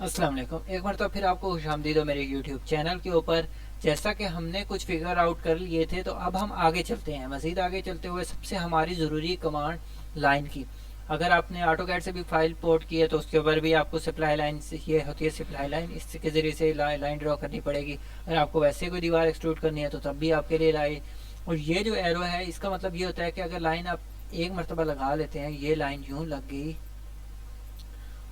अस्सलाम वालेकुम। एक बार तो फिर आपको खुशामदीद हो मेरे यूट्यूब चैनल के ऊपर। जैसा कि हमने कुछ फिगर आउट कर लिए थे, तो अब हम आगे चलते हैं। मज़ीद आगे चलते हुए सबसे हमारी ज़रूरी कमांड लाइन की। अगर आपने ऑटोकैड से भी फाइल पोर्ट की है तो उसके ऊपर भी आपको सप्लाई लाइन से ये होती है सप्लाई लाइन, इसके ज़रिए से लाइन ड्रॉ करनी पड़ेगी। अगर आपको वैसे कोई दीवार एक्सट्रूड करनी है तो तब भी आपके लिए लाइन। और ये जो एरो है इसका मतलब ये होता है कि अगर लाइन आप एक मरतबा लगा लेते हैं, ये लाइन यूँ लग गई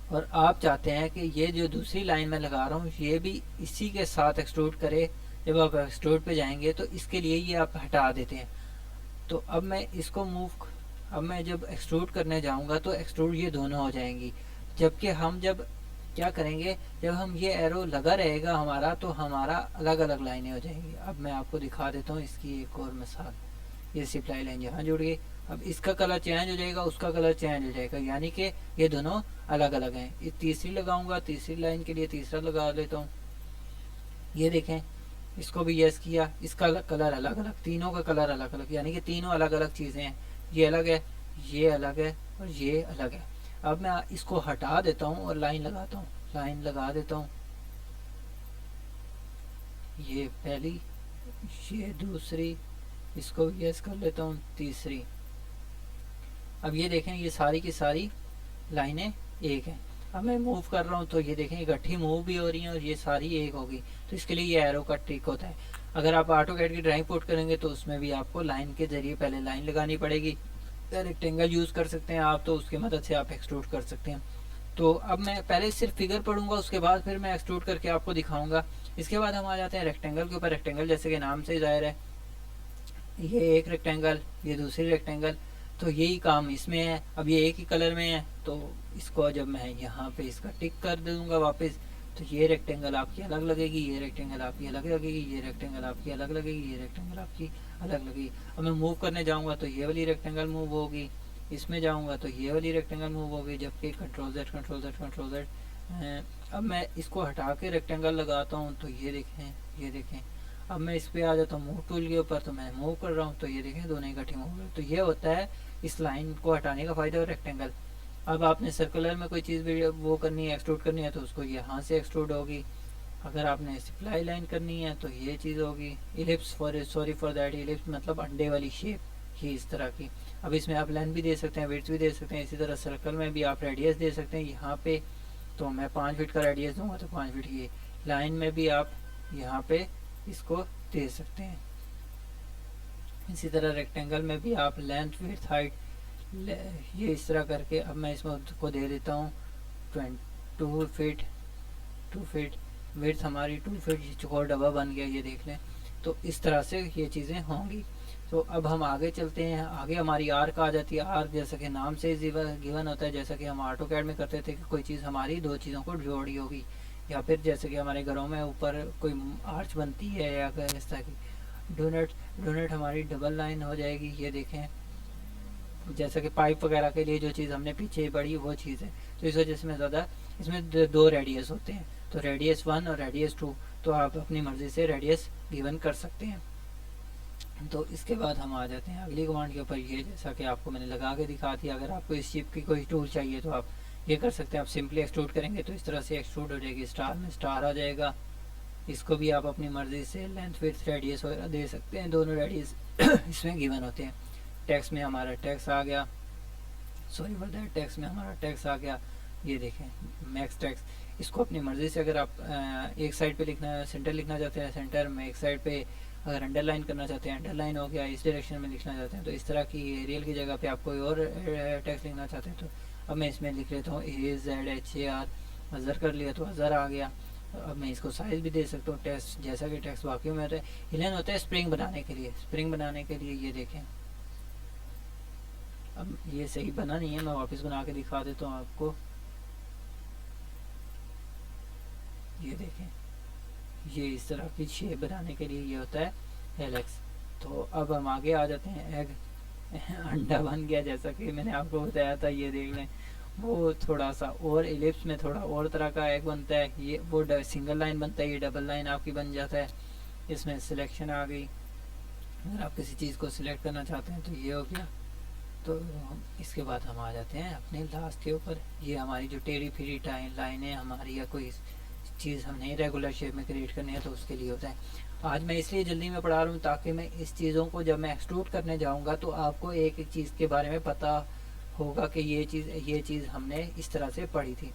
और आप चाहते हैं कि ये जो दूसरी लाइन मैं लगा रहा हूँ ये भी इसी के साथ एक्सट्रूड करे, जब आप एक्सट्रूड पे जाएंगे तो इसके लिए ये आप हटा देते हैं। तो अब मैं इसको अब मैं जब एक्सट्रूड करने जाऊंगा तो एक्सट्रूड ये दोनों हो जाएंगी। जबकि हम जब क्या करेंगे, जब हम ये एरो लगा रहेगा हमारा तो हमारा अलग अलग लाइनें हो जाएंगी। अब मैं आपको दिखा देता हूँ इसकी एक और मिसाल। ये सप्लाई लाइन यहाँ जुड़ गई। अब इसका कलर चेंज हो जाएगा, उसका कलर चेंज हो जाएगा, यानी कि ये दोनों अलग अलग हैं। ये तीसरी लगाऊंगा, तीसरी लाइन के लिए तीसरा लगा लेता हूँ। ये देखें, इसको भी यस किया, इसका कलर अलग अलग, तीनों का कलर अलग अलग, यानी कि तीनों अलग अलग चीज़ें हैं। ये अलग है, ये अलग है और ये अलग है। अब मैं इसको हटा देता हूँ और लाइन लगाता हूँ, लाइन लगा देता हूँ। ये पहली, ये दूसरी, इसको यस कर लेता हूँ, तीसरी। अब ये देखें, ये सारी की सारी लाइनें एक हैं। अब मैं मूव कर रहा हूँ तो ये देखें इकट्ठी मूव भी हो रही हैं और ये सारी एक होगी। तो इसके लिए ये एरो का ट्रिक होता है। अगर आप ऑटोकैड की ड्राइंग पोर्ट करेंगे तो उसमें भी आपको लाइन के ज़रिए पहले लाइन लगानी पड़ेगी। रेक्टेंगल यूज़ कर सकते हैं आप, तो उसकी मदद से आप एक्सट्रूड कर सकते हैं। तो अब मैं पहले सिर्फ फिगर पढ़ूंगा, उसके बाद फिर मैं एक्सट्रूड करके आपको दिखाऊंगा। इसके बाद हम आ जाते हैं रेक्टेंगल के ऊपर। रेक्टेंगल जैसे कि नाम से ज़ाहिर है, ये एक रेक्टेंगल, ये दूसरी रेक्टेंगल, तो यही काम इसमें है। अब ये एक ही कलर में है तो इसको जब मैं यहाँ पे इसका टिक कर दूंगा वापस, तो ये रेक्टेंगल आपकी अलग लगेगी, ये रेक्टेंगल आपकी अलग लगेगी, ये रेक्टेंगल आपकी अलग लगेगी, ये रेक्टेंगल आपकी अलग लगेगी। अब मैं मूव करने जाऊँगा तो ये वाली रेक्टेंगल मूव होगी, इसमें जाऊँगा तो ये वाली रेक्टेंगल मूव होगी, जबकि control Z control Z control Z. अब मैं इसको हटा के रेक्टेंगल लगाता हूँ तो ये देखें, ये देखें। अब मैं इस पर आ जाता हूँ मूव टूल के ऊपर, तो मैं मूव कर रहा हूँ तो ये देखें दोनों इकट्ठे मूव हो गए। तो ये होता है इस लाइन को हटाने का फ़ायदा है रेक्टेंगल। अब आपने सर्कुलर में कोई चीज़ भी वो करनी है, एक्सट्रूड करनी है, तो उसको यहाँ से एक्सट्रूड होगी। अगर आपने सप्लाई लाइन करनी है तो ये चीज़ होगी। Ellipse sorry for that, ellipse मतलब अंडे वाली शेप, ये इस तरह की। अब इसमें आप लेंथ भी दे सकते हैं, विड्थ भी दे सकते हैं। इसी तरह सर्कल में भी आप रेडियस दे सकते हैं। यहाँ पे तो मैं 5 फीट का रेडियस दूंगा तो 5 फीट की। लाइन में भी आप यहाँ पे इसको दे सकते हैं। इसी तरह रेक्टेंगल में भी आप लेंथ विड्थ हाइट ये इस तरह करके, अब मैं इसमें को दे देता हूँ 2 फीट, 2 फीट विड्थ हमारी 2 फीट, चौकोर डब्बा बन गया, ये देख लें। तो इस तरह से ये चीज़ें होंगी। तो अब हम आगे चलते हैं। आगे हमारी आर्क आ जाती है। आर्क जैसा कि नाम से गिवन होता है, जैसा कि हम ऑटोकैड में करते थे कि कोई चीज़ हमारी दो चीज़ों को जोड़ी होगी, या फिर जैसे कि हमारे घरों में ऊपर कोई आर्च बनती है या इस तरह की डोनट, डोनट हमारी डबल लाइन हो जाएगी। ये देखें, जैसा कि पाइप वगैरह के लिए जो चीज़ हमने पीछे पढ़ी वो चीज़ है। तो इस वजह से मैं ज़्यादा, इसमें दो रेडियस होते हैं, तो रेडियस 1 और रेडियस 2, तो आप अपनी मर्ज़ी से रेडियस गिवन कर सकते हैं। तो इसके बाद हम आ जाते हैं अगली कमांड के ऊपर। ये जैसा कि आपको मैंने लगा के दिखा दिया, अगर आपको इस चिप की कोई टूल चाहिए तो आप ये कर सकते हैं। आप सिंपली एक्सट्रूड करेंगे तो इस तरह से एक्सट्रूड हो जाएगी, स्टार में स्टार आ जाएगा। इसको भी आप अपनी मर्ज़ी से लेंथ विड्थ रेडियस वगैरह दे सकते हैं, दोनों रेडियस इसमें गिवन होते हैं। टैक्स में हमारा टैक्स आ गया, सॉरी फॉर दैट, टैक्स में हमारा टैक्स आ गया। ये देखें मैक्स टैक्स, इसको अपनी मर्ज़ी से, अगर आप एक साइड पे लिखना सेंटर लिखना चाहते हैं सेंटर में, एक साइड पे अगर अंडरलाइन करना चाहते हैं अंडरलाइन हो गया, इस डायरेक्शन में लिखना चाहते हैं तो इस तरह की, रियल की जगह पे आप कोई और टैक्स लिखना चाहते हैं तो अब मैं इसमें लिख लेता हूँ AZHAR, अज़र कर लिया तो अज़र आ गया। अब मैं इसको साइज़ भी दे सकता हूँ टैक्स, जैसा कि टैक्स वाकई में होता है। हिलन होता है स्प्रिंग बनाने के लिए, स्प्रिंग बनाने के लिए। ये देखें, अब ये सही बना नहीं है, मैं वापस बना के दिखा देता हूँ आपको। ये देखें, ये इस तरह की शेप बनाने के लिए ये होता है एलेक्स। तो अब हम आगे आ जाते हैं। एग अंडा बन गया, जैसा कि मैंने आपको बताया था। ये देख लें, वो थोड़ा सा और इलिप्स में थोड़ा और तरह का एग बनता है। ये वो सिंगल लाइन बनता है, ये डबल लाइन आपकी बन जाता है। इसमें सिलेक्शन आ गई, अगर आप किसी चीज़ को सिलेक्ट करना चाहते हैं तो ये हो गया। तो इसके बाद हम आ जाते हैं अपने लास्ट के ऊपर। ये हमारी जो टेढ़ी फिरी लाइनें हमारी, या कोई चीज़ हमने रेगुलर शेप में क्रिएट करनी है तो उसके लिए होता है। आज मैं इसलिए जल्दी में पढ़ा रहा हूँ ताकि मैं इस चीज़ों को जब मैं एक्सट्रूड करने जाऊँगा तो आपको एक एक चीज़ के बारे में पता होगा कि ये चीज़ हमने इस तरह से पढ़ी थी।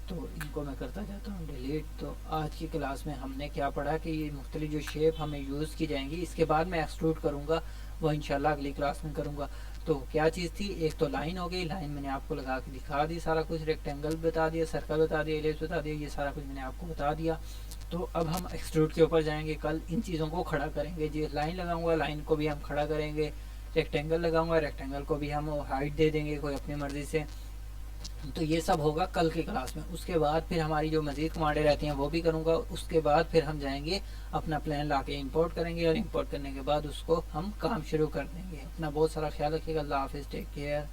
तो इनको मैं करता जाता हूँ डिलीट। तो आज की क्लास में हमने क्या पढ़ा कि ये मुख्तलिफ जो शेप हमें यूज़ की जाएंगी, इसके बाद मैं एक्सट्रूड करूँगा, वो इंशाल्लाह अगली क्लास में करूँगा। तो क्या चीज़ थी, एक तो लाइन हो गई, लाइन मैंने आपको लगा के दिखा दी सारा कुछ, रेक्टेंगल बता दिया, सर्कल बता दिया, एलिप्स बता दिया, ये सारा कुछ मैंने आपको बता दिया। तो अब हम एक्सट्रूड के ऊपर जाएंगे, कल इन चीज़ों को खड़ा करेंगे। जी लाइन लगाऊंगा, लाइन को भी हम खड़ा करेंगे, रेक्टेंगल लगाऊंगा, रेक्टेंगल को भी हम हाइट दे देंगे कोई अपनी मर्ज़ी से। तो ये सब होगा कल की क्लास में। उसके बाद फिर हमारी जो मज़ीद कमांडें रहती हैं वो भी करूँगा। उसके बाद फिर हम जाएंगे अपना प्लान ला के इम्पोर्ट करेंगे, और इम्पोर्ट करने के बाद उसको हम काम शुरू कर देंगे। अपना बहुत सारा ख्याल रखिएगा। अल्लाह हाफिज़, टेक केयर।